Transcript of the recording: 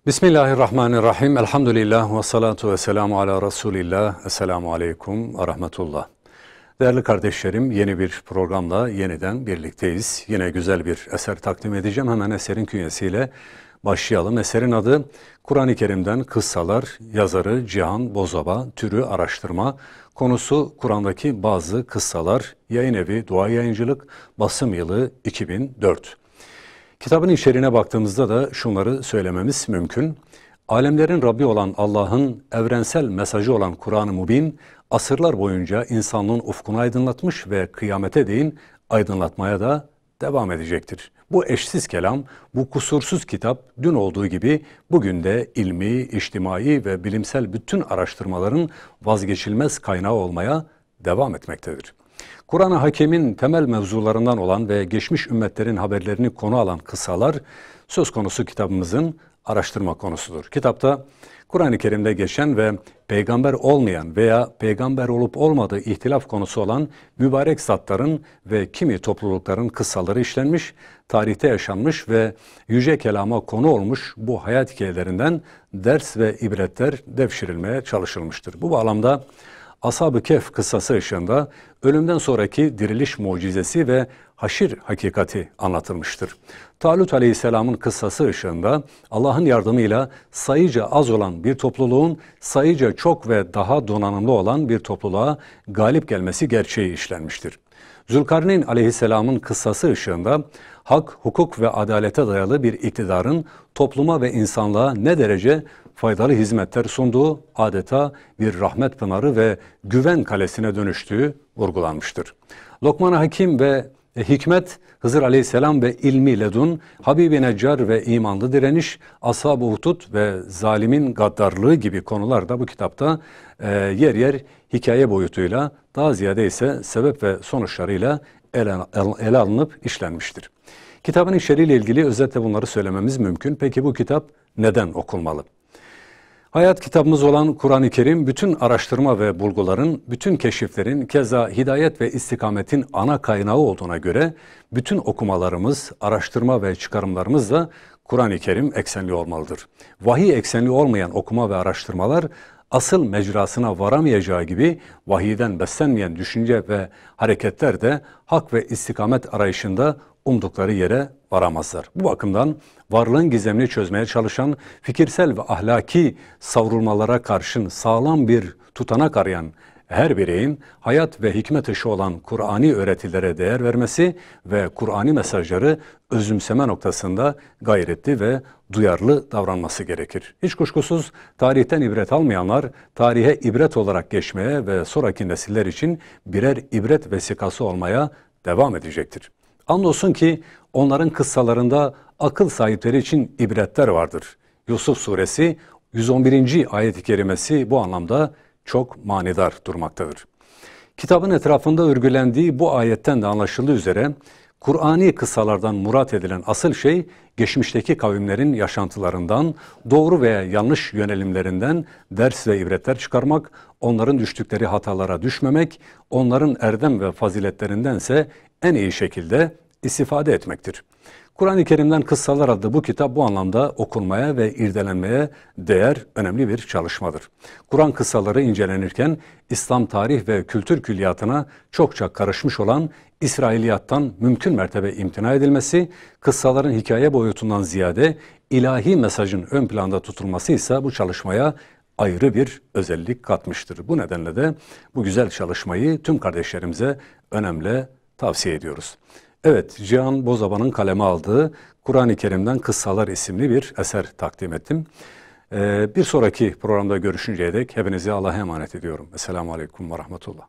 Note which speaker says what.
Speaker 1: Bismillahirrahmanirrahim. Elhamdülillah ve salatu ve selamu ala Resulillah. Esselamu aleyküm ve rahmetullah. Değerli kardeşlerim, yeni bir programla yeniden birlikteyiz. Yine güzel bir eser takdim edeceğim. Hemen eserin künyesiyle başlayalım. Eserin adı Kur'an-ı Kerim'den Kıssalar, yazarı Cihan Bozaba, türü araştırma, konusu Kur'an'daki bazı kıssalar, yayın evi Dua Yayıncılık, basım yılı 2004. Kitabın içeriğine baktığımızda da şunları söylememiz mümkün. Alemlerin Rabbi olan Allah'ın evrensel mesajı olan Kur'an-ı Mubin, asırlar boyunca insanlığın ufkunu aydınlatmış ve kıyamete değin aydınlatmaya da devam edecektir. Bu eşsiz kelam, bu kusursuz kitap dün olduğu gibi bugün de ilmi, içtimai ve bilimsel bütün araştırmaların vazgeçilmez kaynağı olmaya devam etmektedir. Kur'an-ı Hakîm'in temel mevzularından olan ve geçmiş ümmetlerin haberlerini konu alan kıssalar söz konusu kitabımızın araştırma konusudur. Kitapta Kur'an-ı Kerim'de geçen ve peygamber olmayan veya peygamber olup olmadığı ihtilaf konusu olan mübarek zatların ve kimi toplulukların kıssaları işlenmiş, tarihte yaşanmış ve yüce kelama konu olmuş bu hayat hikayelerinden ders ve ibretler devşirilmeye çalışılmıştır. Bu bağlamda Ashab-ı Kehf kıssası ışığında ölümden sonraki diriliş mucizesi ve haşir hakikati anlatılmıştır. Talut Aleyhisselam'ın kıssası ışığında Allah'ın yardımıyla sayıca az olan bir topluluğun sayıca çok ve daha donanımlı olan bir topluluğa galip gelmesi gerçeği işlenmiştir. Zülkarneyn Aleyhisselam'ın kıssası ışığında hak, hukuk ve adalete dayalı bir iktidarın topluma ve insanlığa ne derece faydalı hizmetler sunduğu, adeta bir rahmet pınarı ve güven kalesine dönüştüğü vurgulanmıştır. Lokman-ı Hakim ve hikmet, Hızır Aleyhisselam ve ilmi ledun, Habib-i Neccar ve imanlı direniş, Ashab-ı Uhdud ve zalimin gaddarlığı gibi konular da bu kitapta yer yer hikaye boyutuyla, daha ziyade ise sebep ve sonuçlarıyla ele alınıp işlenmiştir. Kitabın içeriğiyle ilgili özetle bunları söylememiz mümkün. Peki bu kitap neden okunmalı? Hayat kitabımız olan Kur'an-ı Kerim, bütün araştırma ve bulguların, bütün keşiflerin, keza hidayet ve istikametin ana kaynağı olduğuna göre bütün okumalarımız, araştırma ve çıkarımlarımız da Kur'an-ı Kerim eksenli olmalıdır. Vahiy eksenli olmayan okuma ve araştırmalar, asıl mecrasına varamayacağı gibi vahiyden beslenmeyen düşünce ve hareketler de hak ve istikamet arayışında umdukları yere varamazlar. Bu bakımdan varlığın gizemini çözmeye çalışan, fikirsel ve ahlaki savrulmalara karşın sağlam bir tutanak arayan her bireyin hayat ve hikmet dışı olan Kur'ani öğretilere değer vermesi ve Kur'ani mesajları özümseme noktasında gayretli ve duyarlı davranması gerekir. Hiç kuşkusuz tarihten ibret almayanlar tarihe ibret olarak geçmeye ve sonraki nesiller için birer ibret vesikası olmaya devam edecektir. Andolsun ki onların kıssalarında akıl sahipleri için ibretler vardır. Yusuf suresi 111. ayet-i kerimesi bu anlamda çok manidar durmaktadır. Kitabın etrafında örgülendiği bu ayetten de anlaşıldığı üzere Kur'ani kıssalardan murat edilen asıl şey geçmişteki kavimlerin yaşantılarından, doğru veya yanlış yönelimlerinden ders ve ibretler çıkarmak, onların düştükleri hatalara düşmemek, onların erdem ve faziletlerindense en iyi şekilde istifade etmektir. Kur'an-ı Kerim'den Kıssalar adlı bu kitap bu anlamda okunmaya ve irdelenmeye değer önemli bir çalışmadır. Kur'an kıssaları incelenirken İslam tarih ve kültür külliyatına çokça karışmış olan İsrailiyattan mümkün mertebe imtina edilmesi, kıssaların hikaye boyutundan ziyade ilahi mesajın ön planda tutulması ise bu çalışmaya ayrı bir özellik katmıştır. Bu nedenle de bu güzel çalışmayı tüm kardeşlerimize önemli tavsiye ediyoruz. Evet, Cihan Bozaba'nın kaleme aldığı Kur'an-ı Kerim'den Kıssalar isimli bir eser takdim ettim. Bir sonraki programda görüşünceye dek hepinizi Allah'a emanet ediyorum. Esselamu Aleyküm ve Rahmetullah.